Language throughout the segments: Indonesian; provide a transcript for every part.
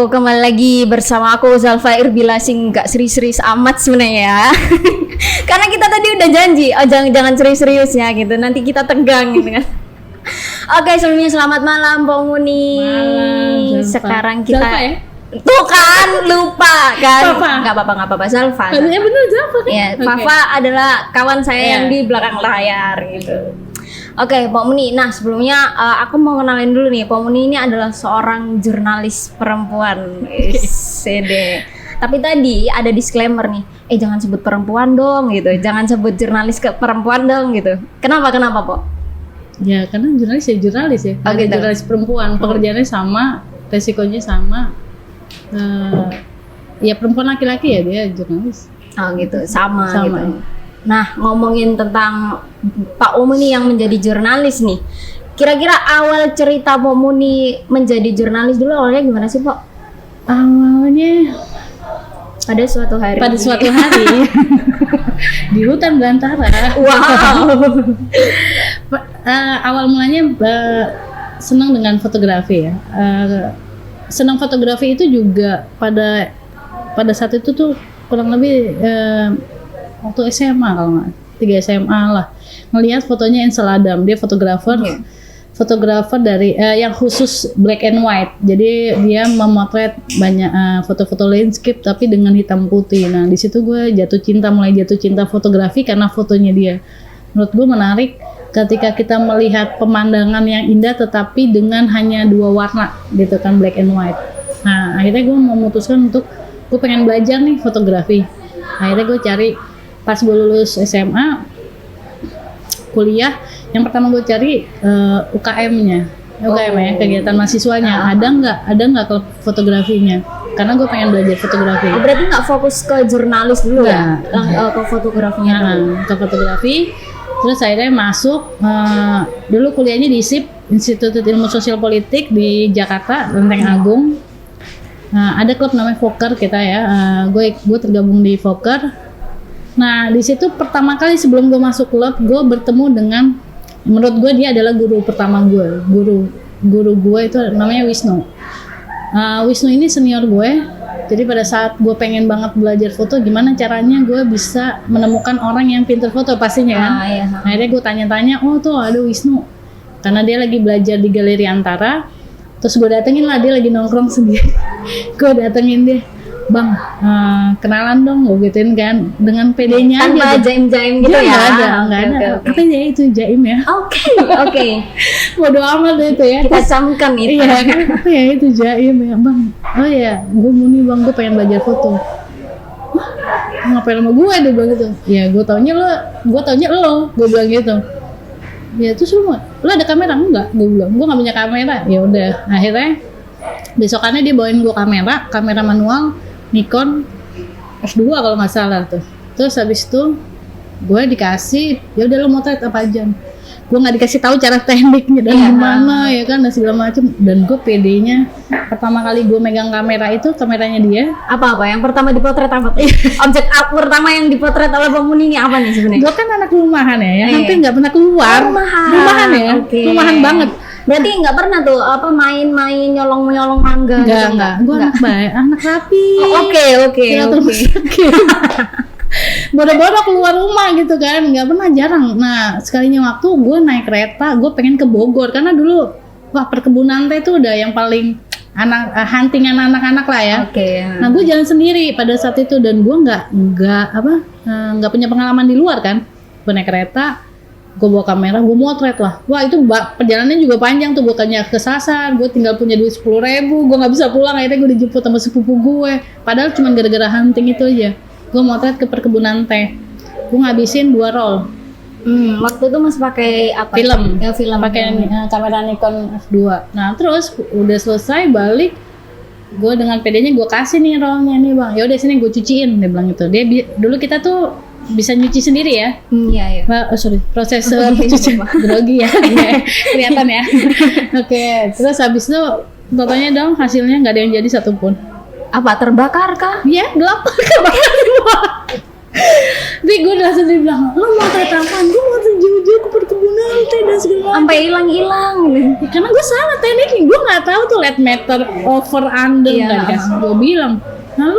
kembali lagi bersama aku Zalfa Irbilasing, gak serius-serius amat sebenarnya ya. Karena kita tadi udah janji, jangan serius-serius ya gitu, nanti kita tegang gitu kan. Oke, sebelumnya selamat malam Pak Muni. Malam, Zalfa. Sekarang kita Zalfa ya? Tuh kan, lupa kan. Fafa. Gak apa-apa, Zalfa. Ya bener Zalfa kan? Ya, Oke. Fafa adalah kawan saya Iya. yang di belakang layar gitu. Oke, Pak Muni. Nah, sebelumnya aku mau kenalin dulu nih. Pak Muni ini adalah seorang jurnalis perempuan. CD. Tapi tadi ada disclaimer nih. Jangan sebut perempuan dong gitu. Jangan sebut jurnalis ke perempuan dong gitu. Kenapa, Pak? Ya karena jurnalis ya. Oh, Ada gitu. jurnalis perempuan, pekerjaannya sama, resikonya sama. Ya perempuan laki-laki ya dia jurnalis. Oh gitu, sama. Sama. Gitu. Nah, ngomongin tentang Pak Muni yang menjadi jurnalis nih. Kira-kira awal cerita Pak Muni menjadi jurnalis dulu awalnya gimana sih, Pak? Awalnya Pada suatu hari. di hutan belantara. Wow. Awal mulanya senang dengan fotografi ya. Senang fotografi itu juga pada saat itu tuh kurang lebih waktu SMA kalau nggak 3 SMA lah, ngelihat fotonya Ansel Adam, dia fotografer dari yang khusus black and white, jadi dia memotret banyak foto-foto landscape tapi dengan hitam putih. Nah di situ gue mulai jatuh cinta fotografi karena fotonya dia. Menurut gue menarik ketika kita melihat pemandangan yang indah tetapi dengan hanya 2 warna gitu kan, black and white. Nah akhirnya gue memutuskan untuk gue pengen belajar nih fotografi. Akhirnya gue cari, pas gue lulus SMA kuliah, yang pertama gue cari UKM-nya, ya, kegiatan mahasiswanya. Ada nggak klub fotografinya? Karena gue pengen belajar fotografi. Berarti nggak fokus ke jurnalis dulu ya? Ke fotografinya dulu. Ke fotografi. Terus akhirnya masuk, dulu kuliahnya di ISIP, Institut Ilmu Sosial Politik di Jakarta, Lenteng Agung. Ada klub namanya Fokker kita ya, gue tergabung di Fokker. Nah di situ pertama kali sebelum gue masuk klub, gue bertemu dengan, menurut gue dia adalah guru pertama gue. Guru gue itu namanya Wisnu. Wisnu ini senior gue. Jadi pada saat gue pengen banget belajar foto, gimana caranya gue bisa menemukan orang yang pintar foto pastinya kan. Iya. Akhirnya gue tanya-tanya, oh tuh ada Wisnu, karena dia lagi belajar di Galeri Antara. Terus gue datengin lah, dia lagi nongkrong sendiri. Gue datengin dia, bang, kenalan dong, gue gituin kan, dengan PD-nya Tanpa aja. jaim-jaim gitu ya? Nggak ada. Apa ya itu jaim ya? Oke. Bodoh amat deh itu ya. Kita camkan itu. Iya kan, apa ya itu jaim ya bang? Oh ya, gue Muni bang, gue pengen belajar foto. Wah, ngapain sama gue, dia bilang gitu. Ya gue taunya lo, gue bilang gitu. Ya terus lu ada kamera? Enggak, gue bilang gue nggak punya kamera. Ya udah, akhirnya besokannya dia bawain gue kamera manual Nikon F2 kalau nggak salah tuh. Terus habis itu gue dikasih, ya udah lu motret apa aja. Gue nggak dikasih tahu cara tekniknya dan gimana ya kan, dan segala macem. Dan gue PD-nya pertama kali gue megang kamera itu, kameranya dia. Apa yang pertama dipotret apa tuh? Objek pertama yang dipotret oleh Pak Muni ini apa nih sebenarnya? Gue kan anak rumahan ya, hampir nggak pernah keluar. Rumahan ya, rumahan banget. Berarti nggak pernah tuh main-main nyolong mangga? Enggak. Gue anak baik, anak rapi. Oke. Bodoh-bodoh keluar rumah gitu kan, nggak pernah, jarang. Nah sekalinya waktu gue naik kereta, gue pengen ke Bogor karena dulu perkebunan teh itu udah yang paling huntingan anak-anak lah ya. Nah gue jalan sendiri pada saat itu, dan gue nggak punya pengalaman di luar kan. Gue naik kereta, gue bawa kamera, gue motret lah. Wah itu perjalanannya juga panjang tuh, gue kesasar, gue tinggal punya duit 10.000, gue nggak bisa pulang. Akhirnya gue dijemput sama sepupu gue, padahal cuma gara-gara hunting itu aja. Gue motret ke perkebunan teh, gue ngabisin 2 roll. Waktu itu masih pakai apa? Film. Pakai kamera Nikon F2. Nah terus udah selesai balik, gue dengan PD-nya gue kasih nih rollnya nih bang. Ya udah sini gue cuciin, dia bilang gitu. Dulu kita tuh bisa nyuci sendiri ya. Iya. Proses pencucian grogi ya. Kelihatan ya. Oke. Terus habis itu totalnya dong hasilnya nggak ada yang jadi satupun. Apa, terbakar kah? Iya, gelap. Kebakar semua. Tapi gue udah sedih bilang, lo mau motret apaan? Gue motret jauh-jauh ke perkebunan teh dan segala macam. Sampai hilang-hilang. Ya, karena gue salah tekniknya, gue nggak tahu tuh light meter over under Iya. nggak dikasih. Gue bilang, nah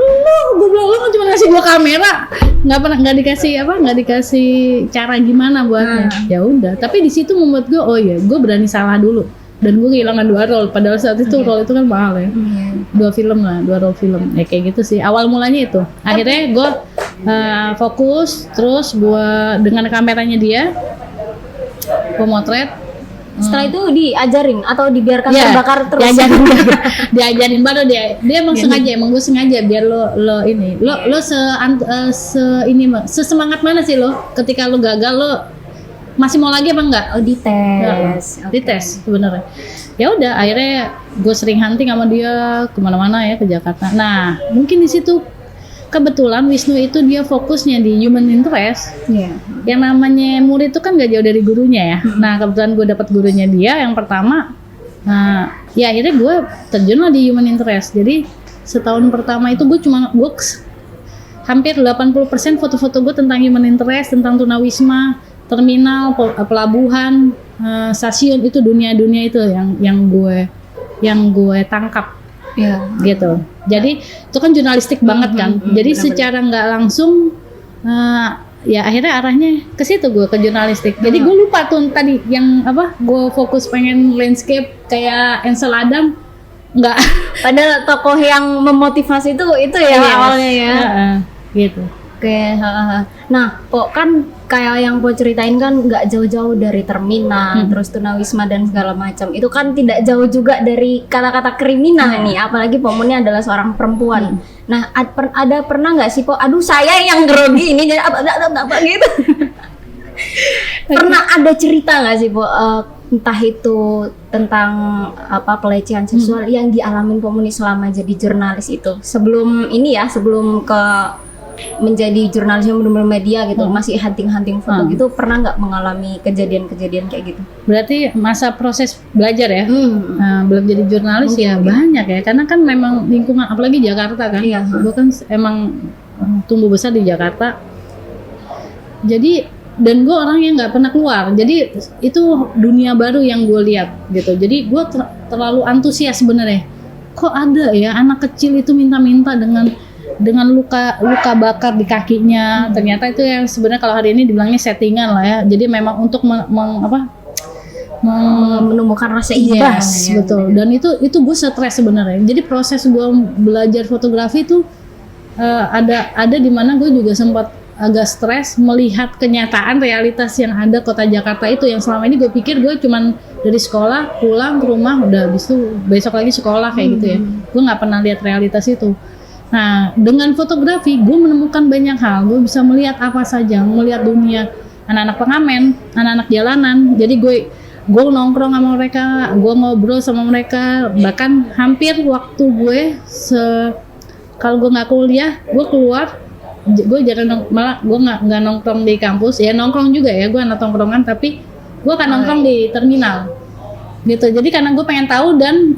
gue bilang lu cuma ngasih gue kamera, nggak dikasih cara gimana buatnya. Ya udah, tapi di situ membuat gue, oh iya, gue berani salah dulu. Dan gue kehilangan 2 role, padahal saat itu role itu kan mahal ya. 2 role film, ya kayak gitu sih. Awal mulanya itu. Akhirnya gue fokus, terus gue dengan kameranya dia, gue motret. Setelah itu diajarin atau dibiarkan Iya, terbakar terus? diajarin baru dia emang gue sengaja biar lo sesemangat mana sih lo ketika lo gagal lo masih mau lagi apa enggak? Oh, dites. Dites sebenarnya. Ya udah, akhirnya gue sering hunting sama dia kemana-mana ya, ke Jakarta. Nah, mungkin di situ kebetulan Wisnu itu dia fokusnya di human interest. Iya. Yang namanya murid itu kan gak jauh dari gurunya ya. Nah, kebetulan gue dapat gurunya dia yang pertama. Nah, ya akhirnya gue terjun lah di human interest. Jadi setahun pertama itu gue hampir 80% foto-foto gue tentang human interest, tentang tunawisma, terminal, pelabuhan, stasiun, itu dunia-dunia itu yang gue tangkap. Iya. Gitu. Jadi itu kan jurnalistik banget kan. Jadi secara nggak langsung ya akhirnya arahnya ke situ, gue ke jurnalistik. Jadi gue lupa tuh tadi yang apa, gue fokus pengen landscape kayak Ansel Adam, nggak. Padahal tokoh yang memotivasi itu ya awalnya ya. Gitu. Oke, nah, kok kan kayak yang Po ceritain kan nggak jauh-jauh dari terminal, terus tunawisma dan segala macam. Itu kan tidak jauh juga dari kata-kata kriminal nih, apalagi Po Muni adalah seorang perempuan. Nah, pernah nggak sih Po? Aduh, saya yang grogi ini jadi apa gitu. Pernah ada cerita nggak sih Po? Entah itu tentang apa pelecehan seksual yang dialamin Po Muni selama jadi jurnalis itu. Sebelum ke menjadi jurnalis yang benar-benar media gitu, masih hunting foto gitu, pernah nggak mengalami kejadian-kejadian kayak gitu? Berarti masa proses belajar ya, belum jadi jurnalis ya banyak ya, karena kan memang lingkungan, apalagi Jakarta kan, gue kan emang tumbuh besar di Jakarta, jadi dan gue orang yang nggak pernah keluar, jadi itu dunia baru yang gue lihat gitu, jadi gue terlalu antusias sebenarnya, kok ada ya anak kecil itu minta-minta dengan luka bakar di kakinya. Ternyata itu yang sebenarnya kalau hari ini dibilangnya settingan lah ya. Jadi memang untuk menemukan rasa ibas. Yes, betul. Dan itu gue stres sebenarnya. Jadi proses gue belajar fotografi itu ada di mana gue juga sempat agak stres melihat kenyataan realitas yang ada kota Jakarta itu, yang selama ini gue pikir gue cuman dari sekolah pulang ke rumah udah habis itu besok lagi sekolah kayak gitu ya. Gue nggak pernah lihat realitas itu. Nah, dengan fotografi gue menemukan banyak hal. Gue bisa melihat apa saja, melihat dunia anak-anak pengamen, anak-anak jalanan. Jadi gue nongkrong sama mereka, gue ngobrol sama mereka. Bahkan hampir waktu gue kalau gue nggak kuliah, gue keluar, gue jarang malah gue nggak nongkrong di kampus. Ya nongkrong juga ya, gue anak tongkrongan, tapi gue akan nongkrong di terminal. Gitu, jadi karena gue pengen tahu dan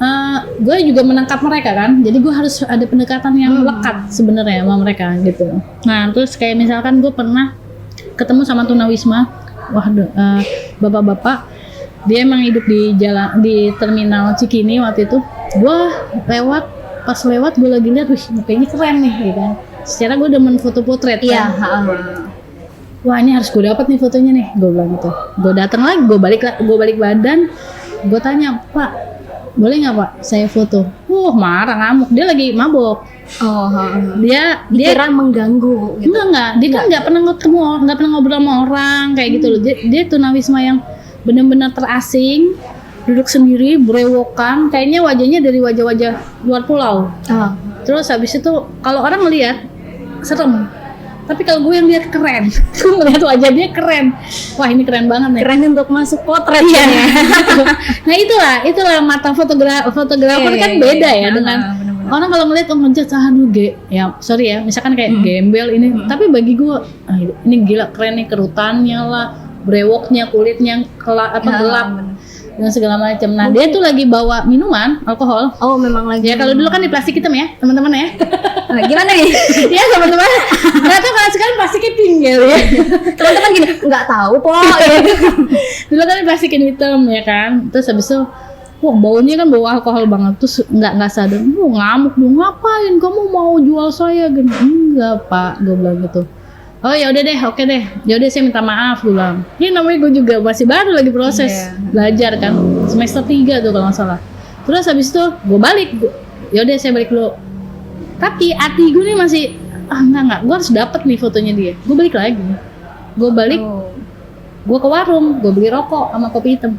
gue juga menangkap mereka kan, jadi gue harus ada pendekatan yang lekat sebenarnya sama mereka gitu. Nah terus kayak misalkan gue pernah ketemu sama tunawisma, bapak-bapak, dia emang hidup di terminal Cikini waktu itu. Gue pas lewat gue lagi lihat, wih kayaknya keren nih, gitu kan. Secara gue demen foto potret kan. Wah ini harus gue dapat nih fotonya nih, gue bilang gitu. Gue datang lagi, gue balik badan. Gue tanya, Pak, boleh nggak Pak saya foto? Marah ngamuk, dia lagi mabok. Dia kira mengganggu. Gitu. Enggak, dia kan nggak pernah ngobrol sama orang kayak gitu loh. Dia tunawisma yang benar-benar terasing, duduk sendiri, berewokan, kayaknya wajahnya dari wajah-wajah luar pulau. Terus habis itu kalau orang ngelihat serem. Tapi kalau gue yang lihat keren, gue ngeliat wajah dia keren. Wah ini keren banget nih. Keren untuk masuk potret ya. Nah itulah mata fotografer kan beda ya dengan orang kalau ngeliat sorry ya, misalkan kayak gembel ini. Tapi bagi gue, ini gila keren nih, kerutannya lah, brewoknya, kulitnya gelap. dan segala macam. Nah dia tuh lagi bawa minuman alkohol. Oh memang lagi. Ya kalau dulu kan di plastik hitam ya teman-teman ya. Nah, gimana nih? Ya teman-teman. Nggak tahu kalau sekarang plastiknya tinggal ya. Teman-teman gini, nggak tahu po. Gitu. Dulu kan di plastikin hitam ya kan. Terus habis itu, wah baunya kan bau alkohol banget. Terus nggak sadar, ngamuk dong, ngapain kamu mau jual saya gini? Enggak pak, gue bilang gitu. Oh ya udah deh, oke deh. Ya udah saya minta maaf, gue bilang. Ini namanya gue juga masih baru lagi proses belajar kan. Semester 3 tuh kalau nggak salah. Terus habis itu gue balik. Ya udah saya balik dulu. Tapi hati gue nih masih enggak. Gue harus dapet nih fotonya dia. Gue balik lagi. Gue balik. Gue ke warung. Gue beli rokok sama kopi hitam.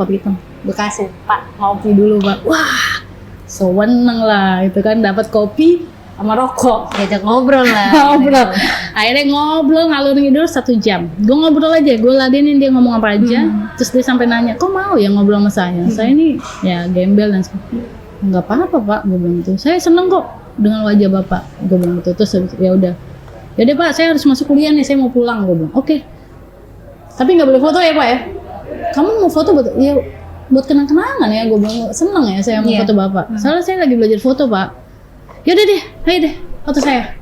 Kopi hitam. Gue kasih, Pak, ngopi dulu Pak. Wah, seneng lah itu kan dapat kopi sama rokok. Diajak ngobrol lah. Ngobrol. Akhirnya ngobrol ngalur ngidul 1 jam. Gue ngobrol aja, gue ladenin dia ngomong apa aja. Terus dia sampai nanya, kok mau ya ngobrol sama saya? Saya ini ya gembel dan sebagainya. Enggak apa-apa Pak, gue bilang gitu. Saya seneng kok dengan wajah Bapak, gue bilang gitu. Terus ya udah. Ya udah Pak, saya harus masuk kuliah nih, saya mau pulang, gue bilang. Oke. Tapi nggak boleh foto ya Pak ya? Kamu mau foto buat ya buat kenang-kenangan ya, gue bilang seneng ya saya mau foto Bapak. Soalnya saya lagi belajar foto Pak. Yaudah deh, ayo deh foto saya.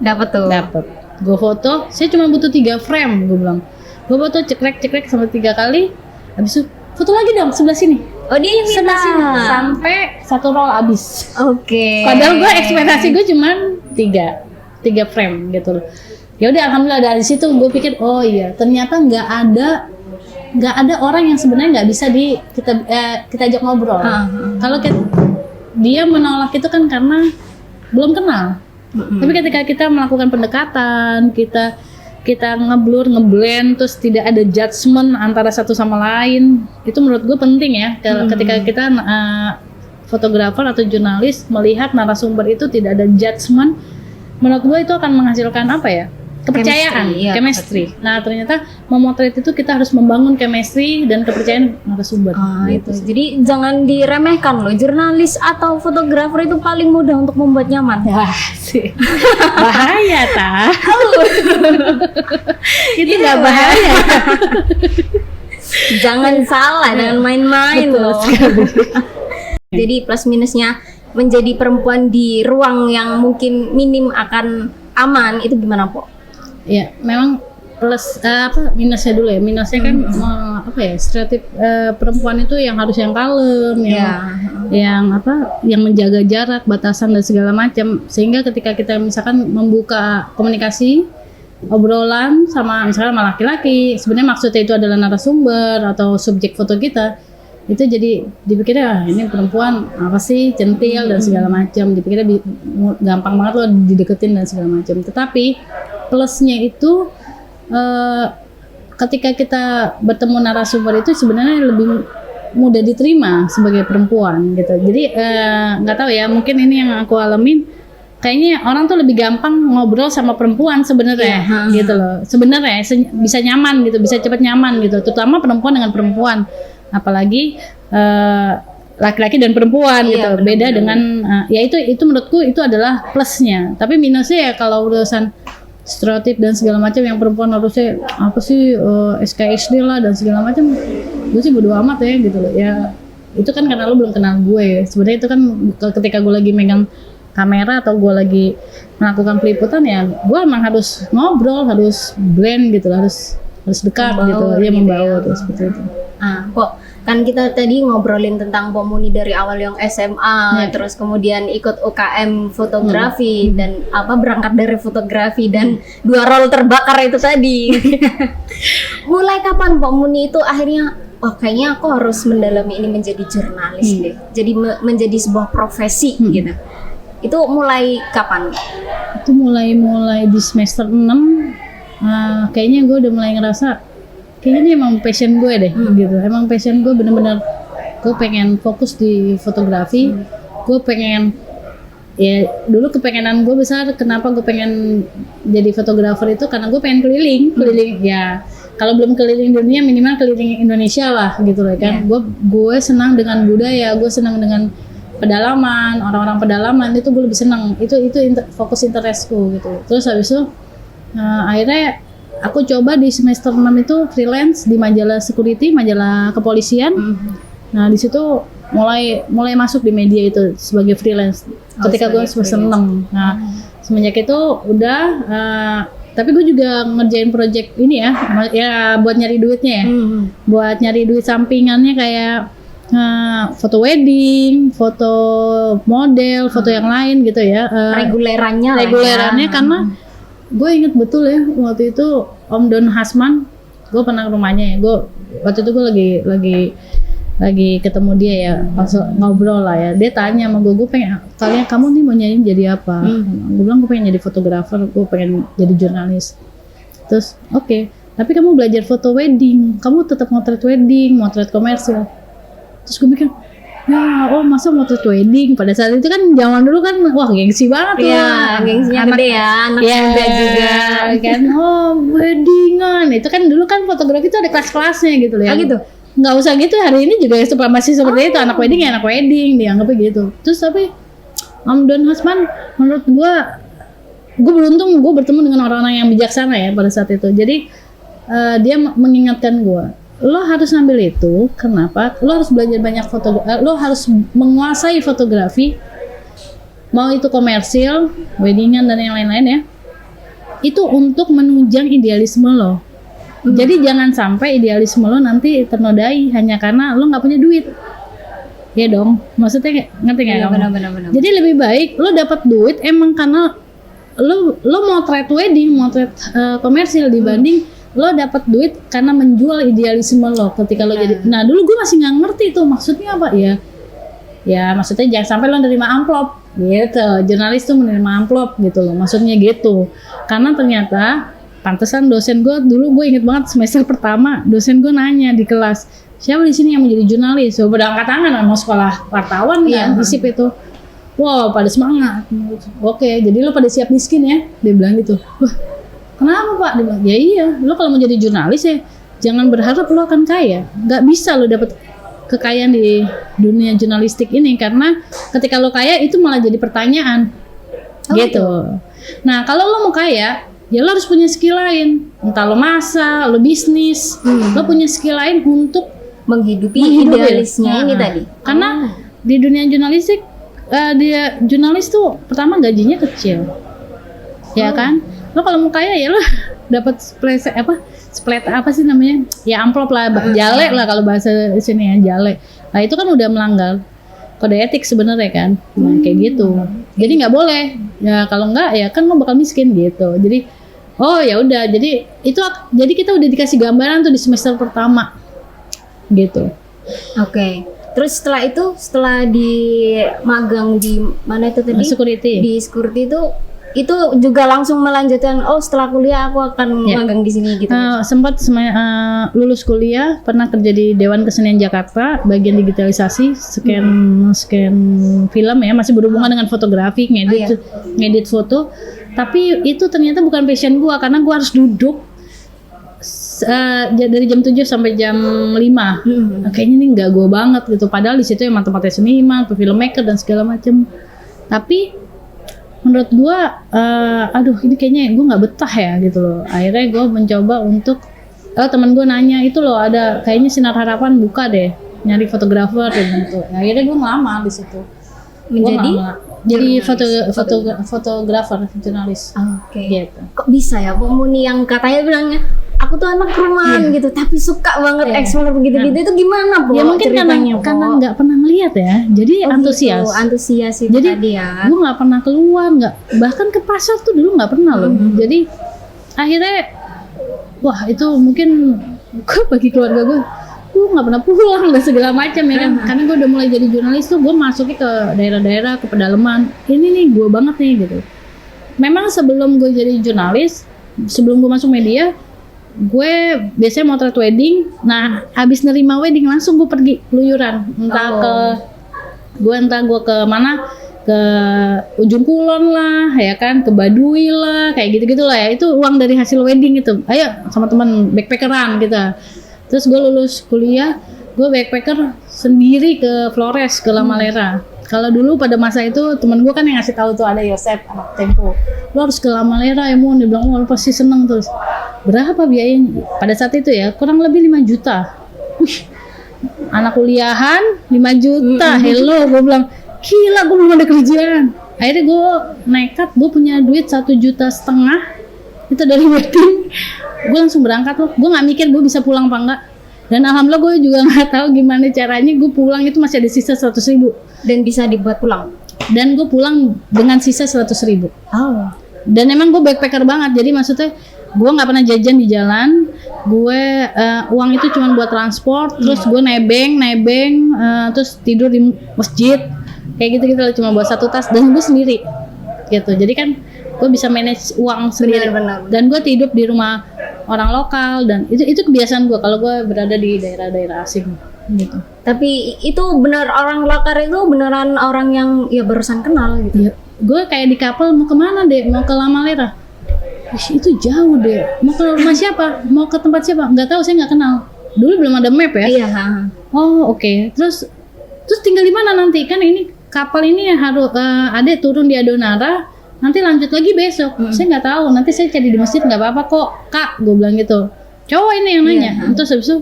Dapat tuh. Dapat. Gue foto, saya cuma butuh 3 frame, gue bilang. Gue foto cekrek sampai 3 kali. Habis itu foto lagi dong sebelah sini. Oh dia yang minta. Sampai 1 roll habis. Oke. Padahal gue ekspektasi gue cuma 3 frame gitu loh. Ya udah alhamdulillah dari situ gue pikir oh iya ternyata nggak ada orang yang sebenarnya nggak bisa kita ajak ngobrol. Kalau dia menolak itu kan karena belum kenal. Tapi ketika kita melakukan pendekatan, kita ngeblend, terus tidak ada judgement antara satu sama lain, itu menurut gue penting ya. Ketika kita fotografer atau jurnalis melihat narasumber itu tidak ada judgement, menurut gue itu akan menghasilkan apa ya? Kepercayaan, chemistry. Nah ternyata memotret itu kita harus membangun chemistry dan kepercayaan narasumber. Itu. Jadi jangan diremehkan loh, jurnalis atau fotografer itu paling mudah untuk membuat nyaman. Wah sih, bahaya itu nggak bahaya. Jangan salah, jangan main-main loh. Jadi plus minusnya menjadi perempuan di ruang yang mungkin minim akan aman itu gimana Po? Ya, memang plus minusnya dulu ya. Minusnya kan stereotip perempuan itu yang harus yang kalem, yang menjaga jarak, batasan dan segala macam. Sehingga ketika kita misalkan membuka komunikasi obrolan sama misalkan sama laki-laki, sebenarnya maksudnya itu adalah narasumber atau subjek foto kita, itu jadi dipikirnya ini perempuan apa sih centil dan segala macam, dipikirnya gampang banget loh dideketin dan segala macam. Tetapi plusnya itu ketika kita bertemu narasumber itu sebenarnya lebih mudah diterima sebagai perempuan gitu. Jadi nggak tahu ya, mungkin ini yang aku alamin, kayaknya orang tuh lebih gampang ngobrol sama perempuan sebenarnya gitu loh. Sebenarnya bisa nyaman gitu, bisa cepat nyaman gitu, terutama perempuan dengan perempuan. Apalagi laki-laki dan perempuan gitu. Bener-bener. Beda dengan ya itu menurutku itu adalah plusnya. Tapi minusnya ya kalau urusan stereotip dan segala macam yang perempuan harusnya apa sih SKSD lah dan segala macam, gue sih bodo amat ya gitu loh. Ya itu kan karena lo belum kenal gue. Sebenarnya itu kan ketika gue lagi megang kamera atau gue lagi melakukan peliputan ya gue emang harus ngobrol, harus blend gitu, harus dekat gitu, ya membaur gitu, seperti itu. Kok kan kita tadi ngobrolin tentang Pok Muni dari awal yang SMA, terus kemudian ikut UKM fotografi dan berangkat dari fotografi dan 2 roll terbakar itu tadi. Mulai kapan Pok Muni itu akhirnya kayaknya aku harus mendalami ini menjadi jurnalis deh. Jadi menjadi sebuah profesi gitu. Itu mulai kapan? Itu mulai di semester 6. Kayaknya gue udah mulai ngerasa kayaknya ini emang passion gue deh gitu. Emang passion gue bener-bener gue pengen fokus di fotografi. Gue pengen ya dulu kepengenan gue besar, kenapa gue pengen jadi fotografer itu karena gue pengen keliling ya. Kalau belum keliling dunia minimal keliling Indonesia lah gitu loh kan. Gue senang dengan budaya, gue senang dengan pedalaman, orang-orang pedalaman itu gue lebih senang. Itu fokus interestku gitu. Terus habis itu akhirnya aku coba di semester 6 itu freelance di majalah security, majalah kepolisian. Nah di situ mulai masuk di media itu sebagai freelance. Ketika gue semester 6. Nah semenjak itu udah. Tapi gue juga ngerjain project ini ya buat nyari duitnya ya. Buat nyari duit sampingannya kayak foto wedding, foto model, foto yang lain gitu ya. Regulerannya karena gue inget betul ya waktu itu Om Don Hasman, gue pernah ke rumahnya ya. Waktu itu gue lagi ketemu dia ya, pas ngobrol lah ya. Dia tanya sama gue pengen, kamu nih mau nyanyi jadi apa? Gue bilang gue pengen jadi fotografer, gue pengen jadi jurnalis. Terus oke, tapi kamu belajar foto wedding, kamu tetap motret wedding, motret komersil. Terus gue mikir, ya masa motret wedding? Pada saat itu kan zaman dulu kan, wah gengsi banget ya. lah. Gengsinya gede ya, anak muda juga kan. Weddingan, itu kan dulu kan fotografi itu ada kelas-kelasnya gitu loh ya. Gitu? Nggak usah gitu, hari ini juga masih seperti itu, anak wedding ya anak wedding, dianggapnya gitu. Terus tapi Om Don Hasman menurut gue beruntung gue bertemu dengan orang-orang yang bijaksana ya pada saat itu. Jadi dia mengingatkan gue, lo harus ngambil itu, kenapa? Lo harus belajar banyak lo harus menguasai fotografi, mau itu komersil, weddingan dan yang lain-lain ya. Itu untuk menunjang idealisme lo. Jadi jangan sampai idealisme lo nanti ternodai hanya karena lo nggak punya duit. Ya dong, maksudnya ngerti nggak? Iya, benar. Jadi lebih baik lo dapat duit emang karena lo motret wedding, motret komersil dibanding lo dapat duit karena menjual idealisme lo ketika lo jadi. Nah dulu gue masih nggak ngerti tuh maksudnya apa ya. Ya maksudnya jangan sampai lo nerima amplop gitu. Jurnalis tuh menerima amplop gitu loh. Maksudnya gitu. Karena ternyata pantesan dosen gue dulu, gue inget banget semester pertama dosen gue nanya di kelas, siapa di sini yang mau jadi jurnalis? So, berangkat tangan mau sekolah wartawan kan, isip itu. Wow, pada semangat. Oke, jadi lo pada siap miskin ya? Dia bilang gitu. Wah, kenapa Pak? Dia bilang, ya iya, lo kalau mau jadi jurnalis ya jangan berharap lo akan kaya. Gak bisa lo dapet kekayaan di dunia jurnalistik ini karena ketika lo kaya itu malah jadi pertanyaan. Gitu. Nah, kalau lo mau kaya, ya lo harus punya skill lain, entah lo masak, lo bisnis, lo punya skill lain untuk menghidupi idealisnya ini tadi. Karena di dunia jurnalistik, jurnalis tuh pertama gajinya kecil, ya kan? Lo kalau mau kaya ya lo dapat splet apa sih namanya? Ya amplop lah, jale lah kalau bahasa sini ya jale. Nah itu kan udah melanggar kode etik sebenarnya kan, nah, kayak gitu. Jadi nggak boleh. Ya kalau nggak ya kan lo bakal miskin gitu. Jadi ya udah. Jadi kita udah dikasih gambaran tuh di semester pertama, gitu. Oke. Terus setelah di magang di mana itu tadi? Security. Di security itu juga langsung melanjutkan. Setelah kuliah aku akan magang di sini gitu. Sempat lulus kuliah pernah kerja di Dewan Kesenian Jakarta bagian digitalisasi scan film ya, masih berhubungan dengan fotografi, ngedit foto. Tapi itu ternyata bukan passion gua karena gua harus duduk dari jam 7 sampai jam 5. Kayaknya ini nggak gua banget gitu. Padahal di situ emang tempatnya seniman, filmmaker dan segala macam. Tapi menurut gue, ini kayaknya gue nggak betah ya gitu loh. Akhirnya gue mencoba untuk, teman gue nanya itu loh ada kayaknya Sinar Harapan buka deh nyari fotografer gitu. Akhirnya gue ngelamar di situ. Jadi fotografer, jurnalis. Oke. Gitu. Kok bisa ya Bu Muni yang katanya bilangnya aku tuh anak rumahan gitu, tapi suka banget explore begitu-gitu. Itu gimana Bu? Ya mungkin karena nggak pernah ngeliat ya, jadi antusias. Gitu. Antusias itu jadi, tadi ya. Gue nggak pernah keluar, bahkan ke pasar tuh dulu nggak pernah loh. Jadi akhirnya, wah itu mungkin gue bagi keluarga gue nggak pernah pulang dan segala macam ya kan. Karena gue udah mulai jadi jurnalis tuh, gue masuknya ke daerah-daerah, ke pedalaman. Ini nih gue banget nih gitu. Memang sebelum gue jadi jurnalis, sebelum gue masuk media, gue biasanya motret wedding. Nah, habis nerima wedding langsung gue pergi keluyuran, entah gue ke mana, ke Ujung Kulon lah, ya kan, ke Baduy lah, kayak gitu-gitu lah ya. Itu uang dari hasil wedding itu. Ayo sama teman backpackeran gitu. Terus gue lulus kuliah, gue backpacker sendiri ke Flores, ke La Malera. Kalau dulu pada masa itu temen gue kan yang ngasih tahu tuh, ada Yosep anak Tempo, lo harus ke La Malera ya Mon, dia bilang lo pasti seneng. Terus berapa biayanya pada saat itu ya, kurang lebih 5 juta. Wih, anak kuliahan 5 juta, hello, gue bilang gila, gue belum ada kerjaan. Akhirnya gue nekat, gue punya duit 1,5 juta itu dari wedding, gue langsung berangkat loh. Gue nggak mikir gue bisa pulang apa enggak. Dan alhamdulillah gue juga nggak tahu gimana caranya gue pulang itu masih ada sisa 100.000 Dan bisa dibuat pulang. dan gue pulang dengan sisa 100.000. Oh. Dan emang gue backpacker banget, jadi maksudnya gue nggak pernah jajan di jalan. Gue uang itu cuma buat transport, terus gue nebeng, terus tidur di masjid kayak gitu cuma buat 1 tas dan gue sendiri gitu. Jadi kan gue bisa manage uang sendiri. Benar. Dan gue hidup di rumah orang lokal, dan itu kebiasaan gue kalau gue berada di daerah-daerah asing gitu. Tapi itu benar, orang lokal itu beneran orang yang ya barusan kenal gitu. Ya, gue kayak di kapal, mau kemana deh? Mau ke La Malera. Itu jauh deh. Mau ke rumah siapa? Mau ke tempat siapa? Nggak tahu, saya nggak kenal. Dulu belum ada map ya. Iya. Oh oke. Terus tinggal di mana nanti? Kan ini kapal ini harus adek turun di Adonara, nanti lanjut lagi besok. Saya nggak tahu. Nanti saya cari di masjid nggak apa-apa kok, Kak. Gue bilang gitu. Cowok ini yang nanya. Terus habis itu,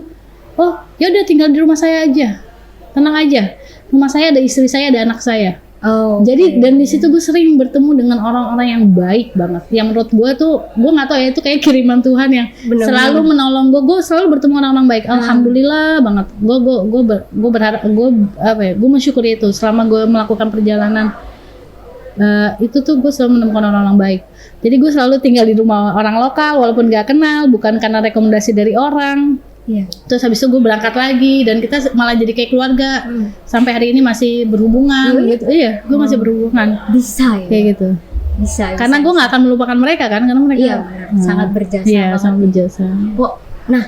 oh ya udah tinggal di rumah saya aja. Tenang aja. Rumah saya ada istri saya, ada anak saya. Oh. Jadi dan di situ gue sering bertemu dengan orang-orang yang baik banget. Yang menurut gue tuh, gue nggak tahu ya, itu kayak kiriman Tuhan yang selalu menolong gue. Gue selalu bertemu orang-orang baik. Alhamdulillah banget. Gue berharap, gue mensyukuri itu selama gue melakukan perjalanan. Itu tuh gue selalu menemukan orang-orang baik. Jadi gue selalu tinggal di rumah orang lokal walaupun gak kenal, bukan karena rekomendasi dari orang. Iya. Terus habis itu gue berangkat lagi dan kita malah jadi kayak keluarga. Sampai hari ini masih berhubungan gitu. Iya, gue masih berhubungan. Bisa ya. Kayak gitu. Bisa. Karena gue nggak akan melupakan mereka kan, karena mereka Iya, sangat berjasa. Iya, sangat berjasa. Po, nah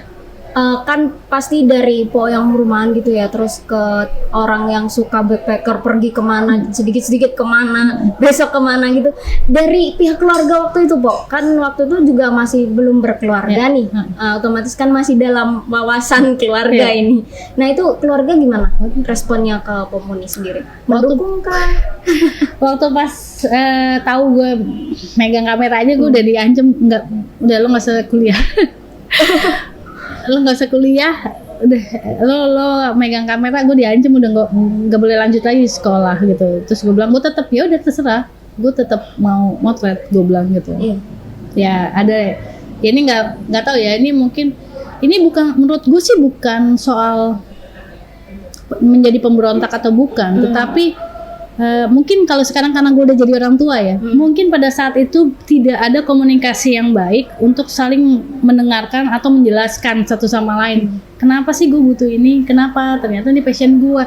kan pasti dari Po yang rumahan gitu ya, terus ke orang yang suka backpacker, pergi kemana, sedikit-sedikit kemana, besok kemana gitu. Dari pihak keluarga waktu itu Po, kan waktu itu juga masih belum berkeluarga nih, otomatis kan masih dalam wawasan keluarga ini. Nah itu keluarga gimana responnya ke Po Muni sendiri? Mendukung kah? Waktu pas tahu gue megang kamera aja gue udah diancam, udah lo nggak usah kuliah. Lo nggak usah kuliah, udah lo megang kamera, gue diancam udah nggak boleh lanjut lagi sekolah gitu. Terus gue bilang gue tetap, ya udah terserah, gue tetap mau motret, gue bilang gitu. Ya ada, ya ini nggak tahu ya, ini mungkin ini bukan, menurut gue sih bukan soal menjadi pemberontak atau bukan, tetapi mungkin kalau sekarang karena gue udah jadi orang tua ya, mungkin pada saat itu tidak ada komunikasi yang baik untuk saling mendengarkan atau menjelaskan satu sama lain. Kenapa sih gue butuh ini? Kenapa? Ternyata ini passion gue.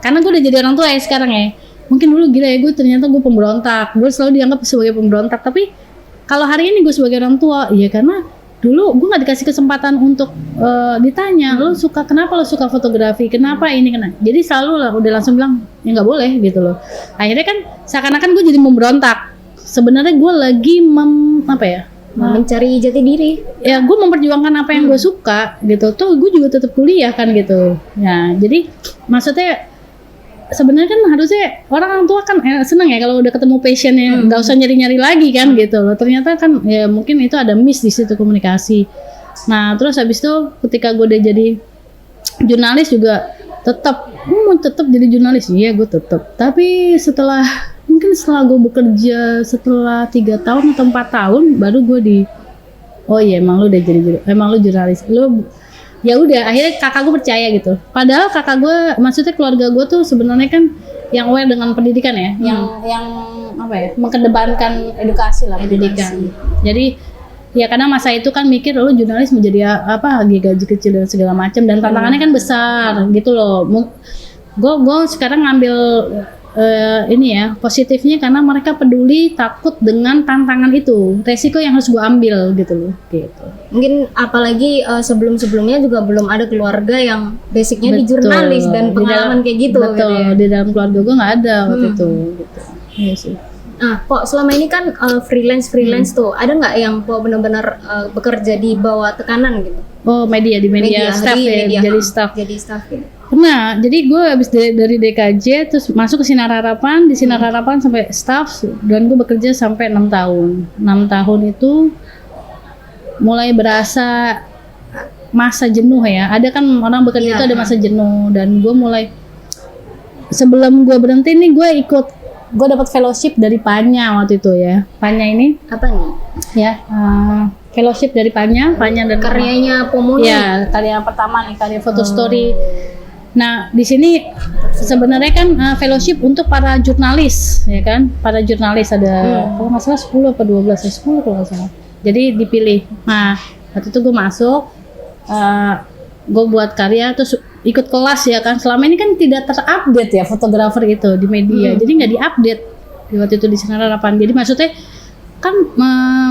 Karena gue udah jadi orang tua ya sekarang ya. Mungkin dulu gila ya, gue ternyata gue pemberontak. Gue selalu dianggap sebagai pemberontak. Tapi kalau hari ini gue sebagai orang tua, ya karena dulu gue nggak dikasih kesempatan untuk ditanya, lo suka, kenapa lo suka fotografi, kenapa ini, kenapa. Jadi selalu lah udah langsung bilang ya nggak boleh gitu loh. Akhirnya kan seakan-akan gue jadi memberontak. Sebenarnya gue lagi mencari jati diri. Ya gue memperjuangkan apa yang gue suka gitu. Tuh gue juga tetap kuliah kan gitu. Ya jadi maksudnya sebenarnya kan harusnya orang tua kan senang ya kalau udah ketemu passionnya, nggak usah nyari-nyari lagi kan gitu loh. Ternyata kan ya mungkin itu ada miss di situ komunikasi. Nah terus habis itu ketika gue udah jadi jurnalis juga tetap jadi jurnalis. Iya gue tetap. Tapi setelah gue bekerja setelah 3 tahun atau 4 tahun baru gue oh iya emang lu udah jadi emang lu jurnalis. Lu ya udah, akhirnya kakak gue percaya gitu. Padahal kakak gue, maksudnya keluarga gue tuh sebenarnya kan yang aware dengan pendidikan ya, yang mengedepankan edukasi lah, pendidikan. Jadi ya karena masa itu kan mikir lo jurnalis mau jadi apa, gaji kecil dan segala macam, dan tantangannya kan besar gitu loh. Gue sekarang ngambil ini ya positifnya, karena mereka peduli, takut dengan tantangan itu, resiko yang harus gue ambil gitu loh gitu. Mungkin apalagi sebelum-sebelumnya juga belum ada keluarga yang basicnya di jurnalis dan pengalaman kayak gitu. Betul, gitu ya. Di dalam keluarga gue nggak ada waktu itu gitu. Iya sih. Nah, Po selama ini kan freelance tuh, ada nggak yang Po benar-benar bekerja di bawah tekanan gitu? Oh media, di media staff di ya, media. jadi staff. Jadi staff ya. Pernah, jadi gue habis dari DKJ terus masuk ke Sinar Harapan, di Sinar Harapan sampai staff, dan gue bekerja sampai 6 tahun. 6 tahun itu mulai berasa masa jenuh ya. Ada kan orang bekerja itu ada masa jenuh, dan gue mulai, sebelum gue berhenti nih gue dapat fellowship dari Panya waktu itu ya. Panya ini Apa nih? ya, fellowship dari Panya dan Karyanya Pomuni. ya, karya pertama nih, karya foto story. Nah, di sini sebenarnya kan fellowship untuk para jurnalis, ya kan? Para jurnalis ada, kalau nggak salah 10 apa 12 ya, 10 kalau nggak salah. Jadi dipilih. Nah, waktu itu gue masuk, gue buat karya, terus ikut kelas ya kan. Selama ini kan tidak terupdate ya fotografer itu di media, jadi nggak diupdate waktu itu di Sinar Harapan. Jadi maksudnya kan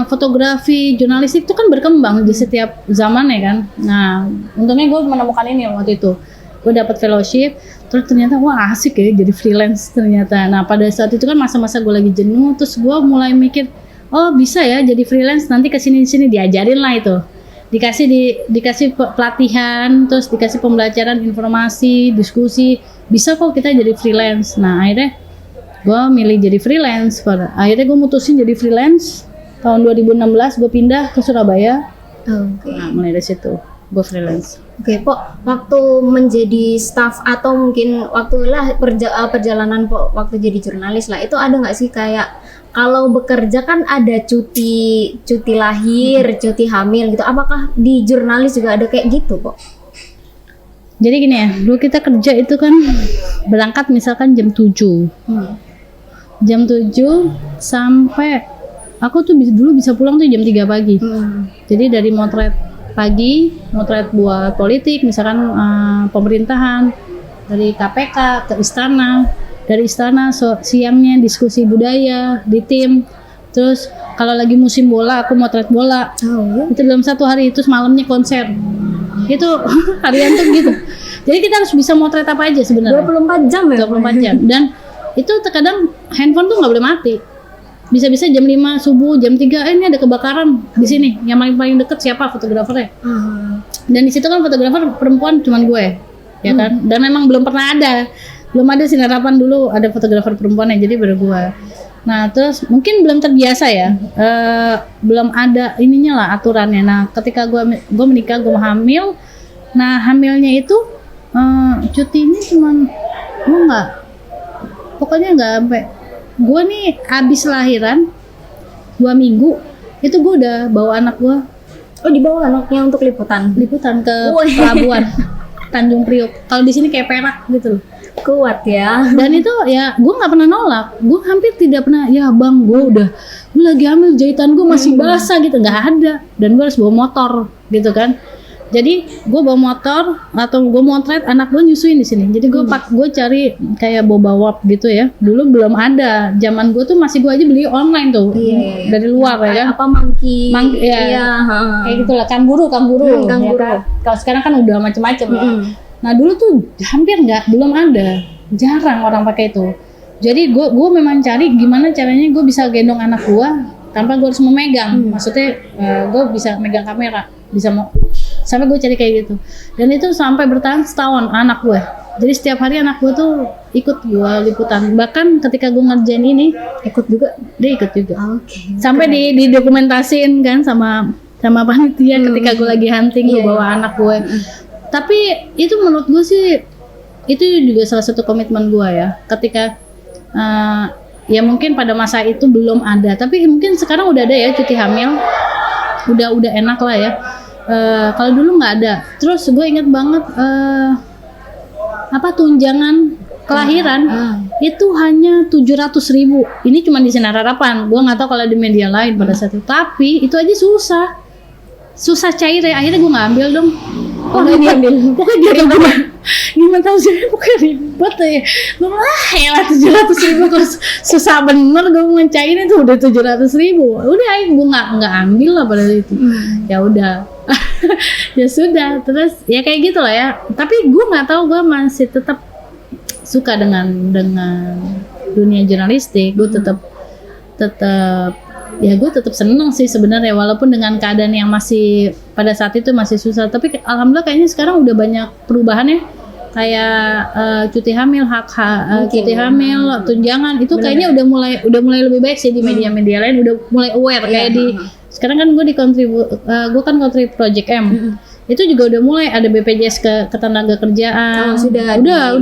fotografi jurnalistik itu kan berkembang di setiap zaman ya kan. Nah, untungnya gue menemukan ini waktu itu. Gue dapat fellowship, terus ternyata wah asik ya jadi freelance ternyata. Nah pada saat itu kan masa-masa gue lagi jenuh, terus gue mulai mikir, oh bisa ya jadi freelance, nanti kesini diajarin lah itu, dikasih pelatihan, terus dikasih pembelajaran, informasi, diskusi, bisa kok kita jadi freelance. Nah akhirnya gue milih jadi freelance. Akhirnya gue mutusin jadi freelance tahun 2016, gue pindah ke Surabaya. Oke. Nah mulai dari situ gue freelance. Oke, Pok, waktu menjadi staff atau mungkin perjalanan Pok waktu jadi jurnalis lah, itu ada nggak sih kayak kalau bekerja kan ada cuti lahir, cuti hamil gitu. Apakah di jurnalis juga ada kayak gitu, Pok? Jadi gini ya, dulu kita kerja itu kan berangkat misalkan jam 7. Jam 7 sampai aku tuh dulu bisa pulang tuh jam 3 pagi. Jadi dari motret pagi, motret buat politik, misalkan pemerintahan, dari KPK ke istana, dari istana siangnya diskusi budaya di tim, terus kalau lagi musim bola aku motret bola. Itu dalam satu hari, itu malamnya konser. Itu harian tuh gitu. Jadi kita harus bisa motret apa aja sebenarnya. 24 jam ya? 24 jam. Dan itu terkadang handphone tuh nggak boleh mati. Bisa-bisa jam 5 subuh, jam 3, ini ada kebakaran di sini. Yang paling deket siapa fotografernya? Dan di situ kan fotografer perempuan cuman gue, ya kan? Dan memang belum ada Sinar Harapan dulu ada fotografer perempuannya, jadi baru gue. Nah terus mungkin belum terbiasa ya, belum ada ininya lah aturannya. Nah ketika gue menikah, gue hamil. Nah hamilnya itu cutinya cuman gue pokoknya nggak sampai. Gue nih abis lahiran 2 minggu itu gue udah bawa anak gue. Oh, dibawa anaknya untuk liputan ke pelabuhan Tanjung Priok. Kalau di sini kayak Perak gitu loh. Kuat ya. Dan itu ya gue nggak pernah nolak. Gue hampir tidak pernah, ya bang gue lagi hamil, jahitan gue masih basah gitu, nggak ada. Dan gue harus bawa motor gitu kan. Jadi gue bawa motor atau gue motret anak gue nyusuin di sini. Jadi gue cari kayak boba wap gitu ya. Dulu belum ada. Zaman gue tuh masih gue aja beli online tuh. Dari luar ya kan. Apa monkey? Kayak gitulah, kanguru. Ya kan? Kalau sekarang kan udah macem-macem ya. Nah dulu tuh hampir belum ada. Jarang orang pakai itu. Jadi gue memang cari gimana caranya gue bisa gendong anak gue tanpa gue harus memegang. Maksudnya gue bisa megang kamera, sampai gue cari kayak gitu. Dan itu sampai bertahan setahun anak gue. Jadi setiap hari anak gue tuh ikut gue liputan. Bahkan ketika gue ngerjain ini dia ikut juga. Sampai didokumentasiin kan sama panitia ketika gue lagi hunting, gue bawa anak gue. Tapi itu menurut gue sih itu juga salah satu komitmen gue ya. Ketika ya mungkin pada masa itu belum ada, tapi mungkin sekarang udah ada ya cuti hamil. Udah enak lah ya. Kalau dulu nggak ada. Terus gue inget banget tunjangan kelahiran itu hanya 700.000. Ini cuma di Sinar Harapan. Gue nggak tahu kalau di media lain pada saat itu. Tapi itu aja susah cair ya. Akhirnya gue nggak ambil dong. Pokoknya dia gimana tahu sih, pokoknya ribet ya. Gue lah 700.000 kok susah bener gue ngecairin itu udah 700.000. Udah gue nggak ambil lah pada itu. Ya udah. Ya sudah, terus ya kayak gitu lah ya. Tapi gue nggak tahu, gue masih tetap suka dengan dunia jurnalistik. Gue tetap ya gue tetap seneng sih sebenarnya, walaupun dengan keadaan yang masih pada saat itu masih susah. Tapi alhamdulillah kayaknya sekarang udah banyak perubahan ya, kayak cuti hamil, cuti hamil, tunjangan itu kayaknya udah mulai lebih baik sih di media-media lain, udah mulai aware kayak di sekarang kan gue gue kan kontribut Project M. Itu juga udah mulai ada BPJS ketenaga kerjaan. Udah.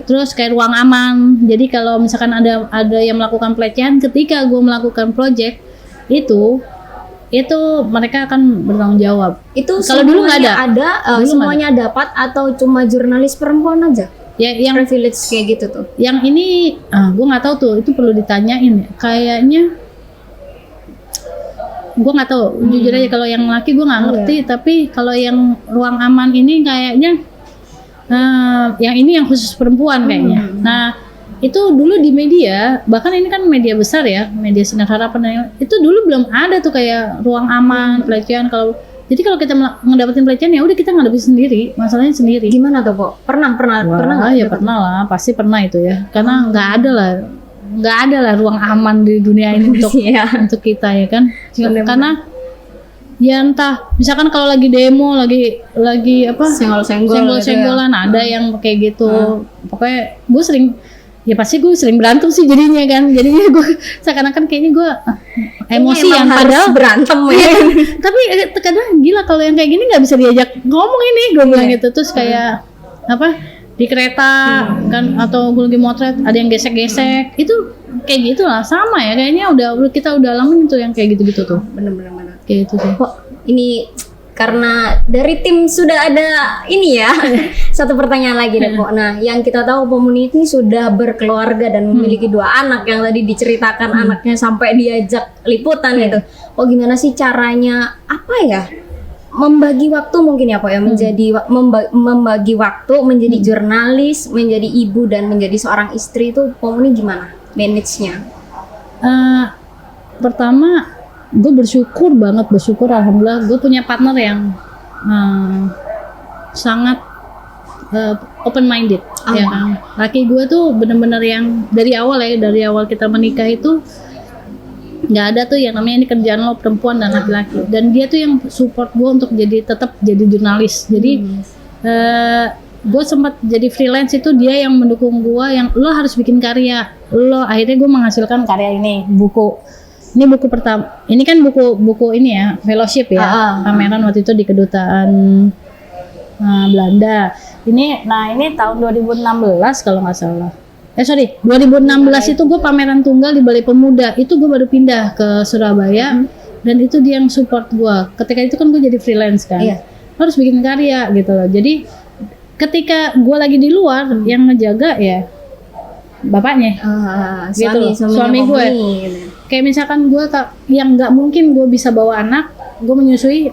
Terus kayak ruang aman. Jadi kalau misalkan ada yang melakukan pelecehan ketika gue melakukan project itu mereka akan bertanggung jawab. Itu kalau dulu nggak ada. Semuanya dapat atau cuma jurnalis perempuan aja? Ya, yang privilege kayak gitu tuh. Yang ini gue nggak tahu tuh, itu perlu ditanyain. Kayaknya gue nggak tahu, jujur aja kalau yang laki gue nggak ngerti. Tapi kalau yang ruang aman ini kayaknya yang ini yang khusus perempuan kayaknya. Nah itu dulu di media, bahkan ini kan media besar ya, media Sinar Harapan, itu dulu belum ada tuh kayak ruang aman pelecehan. Jadi kalau kita ngedapetin pelecehan ya udah kita ngadepin sendiri, masalahnya sendiri. Gimana tuh, Po? Pernah ya pernah lah, pasti pernah itu ya, karena nggak ada lah ruang aman di dunia ini untuk kita ya kan. Karena ya entah misalkan kalau lagi demo, lagi apa senggol-senggolan ada yang kayak gitu. Pokoknya gue sering berantem sih jadinya gue seakan-akan kayaknya gue emosi yang padahal berantem ya. Tapi kadang gila kalau yang kayak gini nggak bisa diajak ngomong ini, gue bilang gitu. Terus kayak apa di kereta kan, atau gue lagi motret ada yang gesek-gesek, itu kayak gitu lah, sama ya kayaknya kita udah alamin itu yang kayak gitu-gitu tuh. Bener kayak gitu sih. Kok ini karena dari tim sudah ada ini ya. Satu pertanyaan lagi deh, Po. Nah, yang kita tahu Pomuni ini sudah berkeluarga dan memiliki 2 anak yang tadi diceritakan anaknya sampai diajak liputan gitu. Oh, gimana sih caranya membagi waktu mungkin ya, Po, ya, menjadi membagi waktu menjadi jurnalis, menjadi ibu dan menjadi seorang istri itu Pomuni gimana manage-nya? Pertama gue bersyukur alhamdulillah gue punya partner yang sangat open minded ya kan. Laki gue tuh bener-bener yang dari awal kita menikah itu nggak ada tuh yang namanya ini kerjaan lo perempuan dan laki-laki, dan dia tuh yang support gue untuk tetap jadi jurnalis. Jadi gue sempat jadi freelance itu dia yang mendukung gue, yang lo harus bikin karya lo. Akhirnya gue menghasilkan karya ini, buku pertama. Ini kan buku ini ya, fellowship ya, pameran waktu itu di kedutaan Belanda. Ini tahun 2016 kalau nggak salah. 2016 itu gue pameran tunggal di Balai Pemuda. Itu gue baru pindah ke Surabaya, dan itu dia yang support gue. Ketika itu kan gue jadi freelance kan, harus bikin karya gitu loh. Jadi ketika gue lagi di luar, yang ngejaga ya bapaknya, suami gue. Kayak misalkan gue yang nggak mungkin gue bisa bawa anak, gue menyusui,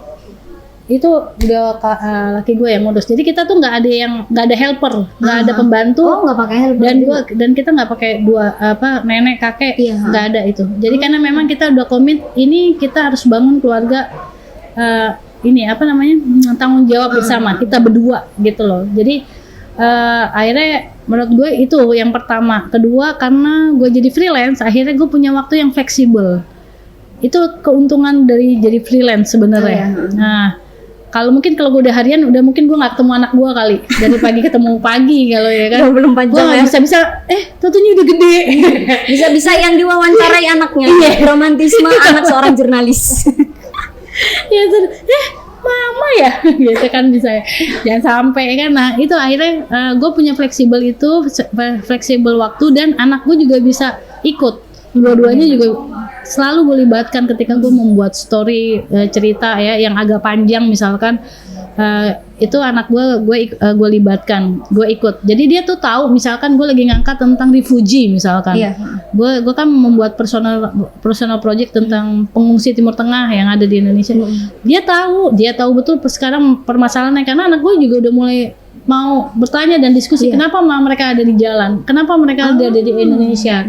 itu udah laki gue yang ngurus. Jadi kita tuh nggak ada helper, nggak ada pembantu. Nggak pakai helper. Dan kita nggak pakai nenek kakek, nggak ada itu. Jadi karena memang kita udah komit, ini kita harus bangun keluarga, tanggung jawab bersama kita berdua gitu loh. Jadi akhirnya menurut gue itu yang pertama. Kedua, karena gue jadi freelance, akhirnya gue punya waktu yang fleksibel. Itu keuntungan dari jadi freelance sebenarnya. Nah, kalau gue udah harian, mungkin gue nggak ketemu anak gue kali. Dari pagi ketemu pagi kalau ya kan. Belum panjang ya. Bisa tentunya udah gede. Bisa yang diwawancarai anaknya. Romantisme anak seorang jurnalis. Ya mama ya, gitu kan bisa ya. Jangan sampai kan. Nah itu akhirnya gue punya fleksibel waktu, dan anak gue juga bisa ikut. Dua-duanya juga selalu gue libatkan ketika gue membuat story cerita ya yang agak panjang misalkan, itu anak gue libatkan, gue ikut. Jadi dia tuh tahu misalkan gue lagi ngangkat tentang refugee misalkan, gue kan membuat personal project tentang pengungsi Timur Tengah yang ada di Indonesia. Dia tahu betul sekarang permasalahannya, karena anak gue juga udah mulai mau bertanya dan diskusi, kenapa mereka ada di jalan, kenapa mereka ada di Indonesia,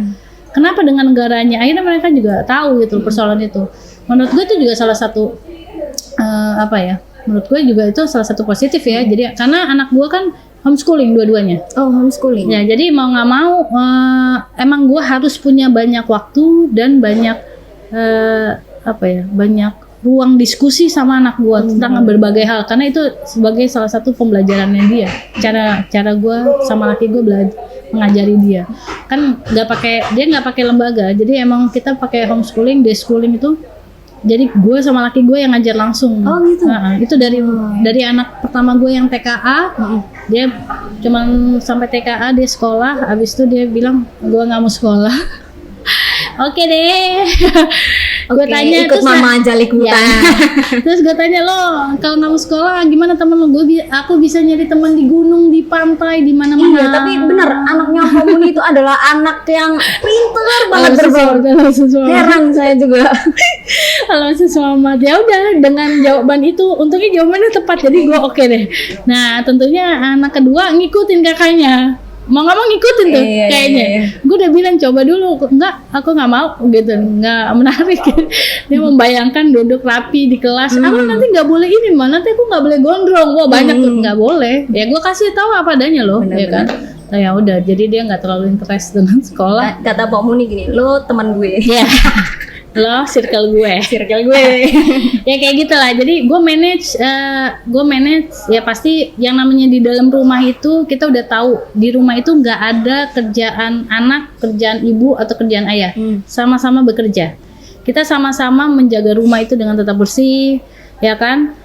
kenapa dengan negaranya. Akhirnya mereka juga tahu gitu persoalan itu. Menurut gue itu juga salah satu menurut gue juga itu salah satu positif ya. Jadi karena anak gue kan homeschooling dua-duanya. Homeschooling. Ya, jadi mau nggak mau emang gue harus punya banyak waktu dan banyak apa ya, banyak ruang diskusi sama anak gue tentang berbagai hal, karena itu sebagai salah satu pembelajarannya dia. Cara gue sama laki gue mengajari dia kan dia nggak pakai lembaga, jadi emang kita pakai homeschooling, day schooling itu. Jadi gue sama laki gue yang ngajar langsung. Oh gitu. Itu dari anak pertama gue yang TKA, dia cuman sampai TKA dia sekolah, habis itu dia bilang gue nggak mau sekolah. Oke deh. Gue tanya ikut terus mama aja liputan. Terus gue tanya, lo kalau nggak mau sekolah gimana temen lo? Aku bisa nyari teman di gunung, di pantai, di mana-mana. Iya, tapi bener anaknya Pomuni itu adalah anak yang pinter banget berbaur. Heran saya juga. Kalau sesama ya udah, dengan jawaban itu untungnya jawabannya tepat, jadi gue oke deh. Nah tentunya anak kedua ngikutin kakaknya, mau nggak mau ngikutin tuh kayaknya. Gue udah bilang coba dulu, enggak, aku nggak mau gitu, nggak menarik. Dia membayangkan duduk rapi di kelas, aku nanti nggak boleh ini mah, nanti aku nggak boleh gondrong. Wah banyak tuh nggak boleh. Ya gue kasih tahu apa adanya loh, ya kan. Nah, ya udah, jadi dia nggak terlalu interest dengan sekolah. Kata Pak Muni gini, lo teman gue. Ya. Lo circle gue. Ya kayak gitulah. Jadi gue manage ya, pasti yang namanya di dalam rumah itu kita udah tahu di rumah itu nggak ada kerjaan anak, kerjaan ibu atau kerjaan ayah. Sama-sama bekerja. Kita sama-sama menjaga rumah itu dengan tetap bersih, ya kan?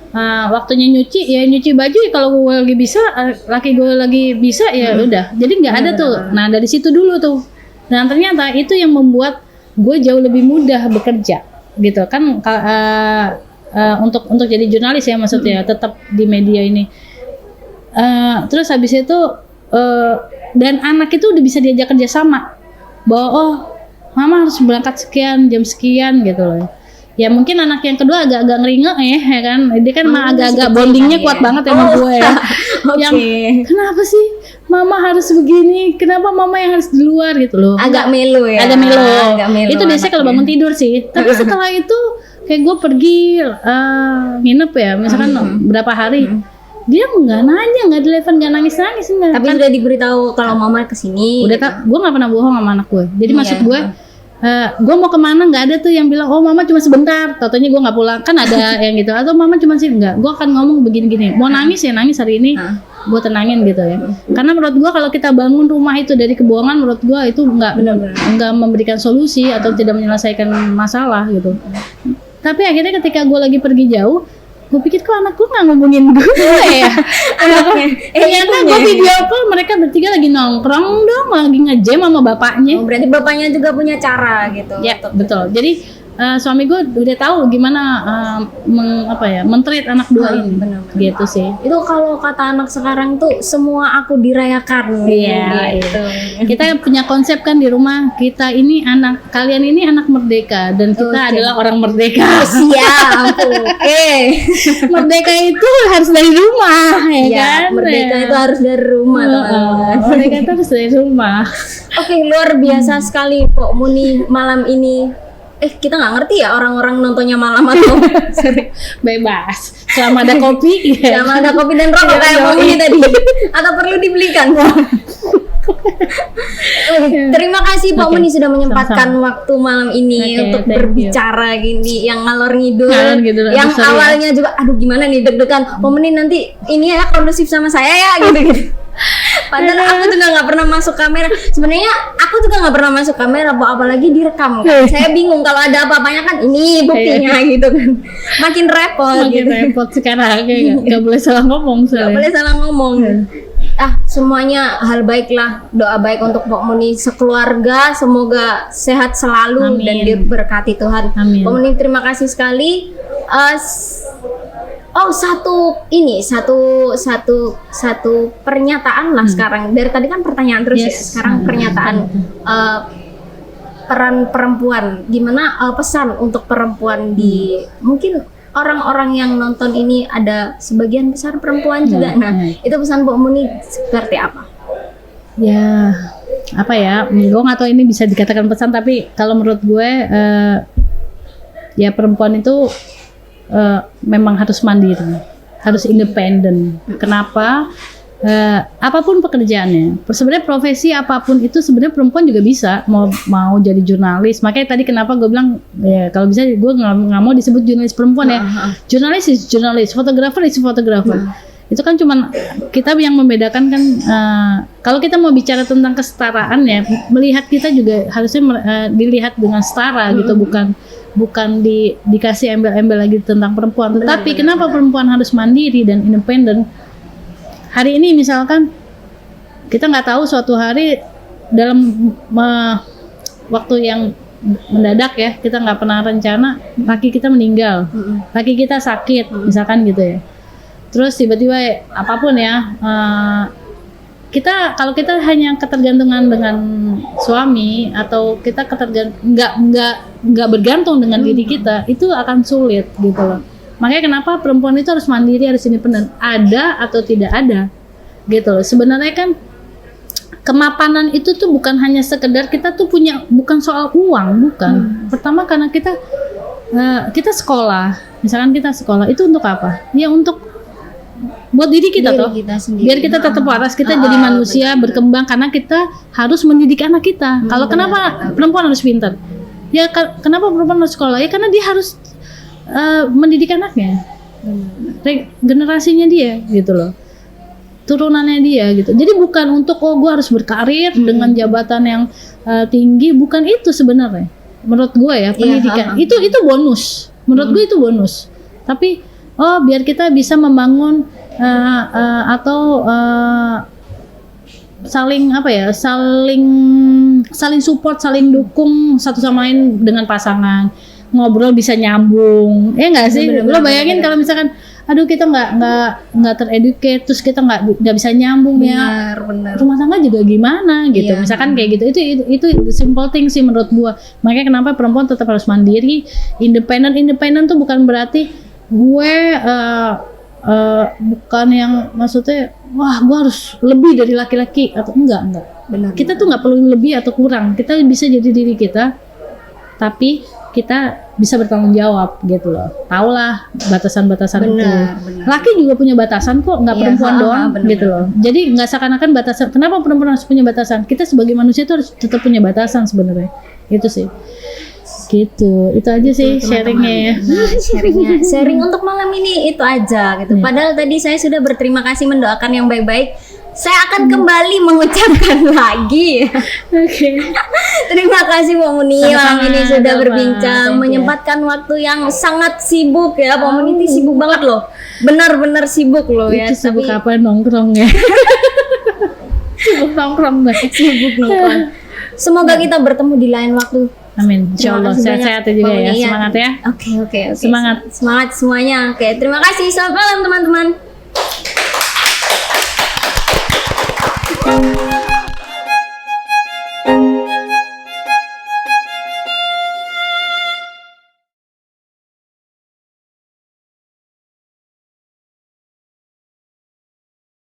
Waktunya nyuci ya nyuci baju ya, kalau gue lagi bisa, laki gue lagi bisa ya udah. Jadi nggak ada tuh. Nah dari situ dulu tuh. Dan ternyata itu yang membuat gue jauh lebih mudah bekerja gitu kan, untuk jadi jurnalis ya, maksudnya tetap di media ini. Terus habis itu dan anak itu udah bisa diajak kerja sama, bahwa oh mama harus berangkat sekian jam sekian gitu loh. Ya mungkin anak yang kedua agak-agak ngeringek ya kan, dia kan agak-agak bondingnya kuat banget sama gue ya. Yang kenapa sih mama harus begini, kenapa mama yang harus di luar gitu loh. Agak melo ya. Agak melo. Itu biasanya kalau bangun tidur sih. Tapi setelah itu kayak gue pergi nginep ya, misalkan berapa hari, dia nggak nanya, nggak telepon, nggak nangis enggak. Tapi sudah diberitahu kalau mama kesini. Udah gitu. Gue nggak pernah bohong sama anak gue. Jadi maksud gue, gue mau kemana nggak ada tuh yang bilang oh mama cuma sebentar, totonya gue nggak pulang, kan ada yang gitu, atau mama cuma sih enggak. Gue akan ngomong begini-gini, mau nangis ya nangis hari ini, gue tenangin gitu ya. Karena menurut gue kalau kita bangun rumah itu dari kebohongan, menurut gue itu nggak memberikan solusi atau tidak menyelesaikan masalah gitu. Tapi akhirnya ketika gue lagi pergi jauh, gue pikir kok anak gue nggak ngomongin gue ya. Ternyata gue video call mereka bertiga lagi nongkrong dong, lagi ngejam sama bapaknya. Berarti bapaknya juga punya cara gitu. Ya betul. Jadi suami gue udah tahu gimana men-treat anak dua ini. Bener. Gitu sih. Itu kalau kata anak sekarang tuh semua aku dirayakan. Iya gitu. Kita punya konsep kan di rumah, kita ini kalian ini anak merdeka dan kita adalah orang merdeka. Siap. Oke. Merdeka itu harus dari rumah ya kan. Merdeka itu harus dari rumah teman-teman. Merdeka itu harus dari rumah. Oke, luar biasa sekali Pok Muni malam ini. Kita nggak ngerti ya orang-orang nontonnya malam atau bebas. Selama ada kopi. Selama ada kopi dan rokok kayak Pok Muni tadi. Atau perlu dibelikan? Terima kasih Pok Muni sudah menyempatkan waktu malam ini untuk berbicara gini, yang ngalor ngidul, yang awalnya juga aduh gimana nih deg-degan. Pok Muni nanti ini ya kondusif sama saya ya gitu. Padahal aku juga nggak pernah masuk kamera. Sebenarnya aku juga nggak pernah masuk kamera, apalagi direkam. Saya bingung kalau ada apa-apanya kan ini buktinya gitu kan. Makin repot. Repot sekarang nggak boleh salah ngomong. Nggak boleh salah ngomong. Semuanya hal baik lah. Doa baik untuk Pok Muni sekeluarga, semoga sehat selalu. Amin. Dan diberkati Tuhan. Amin. Pok Muni terima kasih sekali. Satu pernyataan lah sekarang. Dari tadi kan pertanyaan terus ya. Sekarang pernyataan peran perempuan. Gimana pesan untuk perempuan di mungkin orang-orang yang nonton ini ada sebagian besar perempuan juga. Nah, itu pesan Pok Muni seperti apa? Ya, apa ya? Gue nggak tahu ini bisa dikatakan pesan, tapi kalau menurut gue ya perempuan itu memang harus mandiri, harus independen. Kenapa? apapun pekerjaannya, sebenarnya profesi apapun itu sebenarnya perempuan juga bisa mau jadi jurnalis. Makanya tadi kenapa gue bilang ya kalau bisa gue nggak mau disebut jurnalis perempuan ya. Jurnalis is jurnalis, fotografer is fotografer. Itu kan cuman kita yang membedakan kan. Kalau kita mau bicara tentang kesetaraan ya, melihat kita juga harusnya dilihat dengan setara gitu, bukan dikasih embel-embel lagi tentang perempuan. Tetapi kenapa perempuan harus mandiri dan independen? Hari ini misalkan kita nggak tahu suatu hari dalam waktu yang mendadak ya, kita nggak pernah rencana laki kita meninggal, laki kita sakit misalkan gitu ya. Terus tiba-tiba apapun ya, kalau kita hanya ketergantungan dengan suami atau kita nggak bergantung dengan diri kita, itu akan sulit gitu loh. Makanya kenapa perempuan itu harus mandiri, harus independen, ada atau tidak ada gitu loh. Sebenarnya kan kemapanan itu tuh bukan hanya sekedar kita tuh punya, bukan soal uang, bukan. Pertama karena kita sekolah, misalkan kita sekolah itu untuk apa? Ya untuk buat diri kita toh, biar kita tetap waras, kita jadi manusia berkembang, karena kita harus mendidik anak kita. Kalau kenapa perempuan harus pintar? Ya kenapa perempuan harus sekolah? Ya karena dia harus mendidik anaknya, generasinya dia gitu loh, turunannya dia gitu. Jadi bukan untuk gue harus berkarir dengan jabatan yang tinggi, bukan itu sebenarnya. Menurut gue ya pendidikan itu bonus. Menurut gue itu bonus. Tapi biar kita bisa membangun atau saling support, saling dukung satu sama lain dengan pasangan. Ngobrol bisa nyambung, ya nggak sih? Lo bayangin kalau misalkan, aduh kita nggak tereducate, terus kita nggak bisa nyambung ya, rumah tangga juga gimana gitu. Misalkan kayak gitu, itu simple thing sih menurut gua. Makanya kenapa perempuan tetap harus mandiri, independen tuh bukan berarti gue bukan yang maksudnya wah gue harus lebih dari laki-laki atau enggak. Kita tuh nggak perlu lebih atau kurang, kita bisa jadi diri kita, tapi kita bisa bertanggung jawab gitu loh. Taulah batasan-batasan itu. Laki juga punya batasan kok, nggak perempuan doang gitu loh. Jadi nggak seakan-akan batasan. Kenapa perempuan harus punya batasan? Kita sebagai manusia itu harus tetap punya batasan sebenarnya. Itu sih. Gitu. Itu aja sih sharingnya ya. Sharing untuk malam ini itu aja gitu. Padahal tadi saya sudah berterima kasih, mendoakan yang baik-baik. Saya akan kembali mengucapkan lagi. Terima kasih Mbak Muni malam ini sudah berbincang, menyempatkan waktu yang sangat sibuk ya. Mbak Muni itu sibuk banget loh, benar-benar sibuk loh ya. Itu sibuk apa nongkrong ya? Sibuk nongkrong. Semoga kita bertemu di lain waktu. Amin. Insyaallah sehat-sehat juga ya. Semangat ya. Oke. Semangat semuanya. Oke, terima kasih. Selamat malam teman-teman.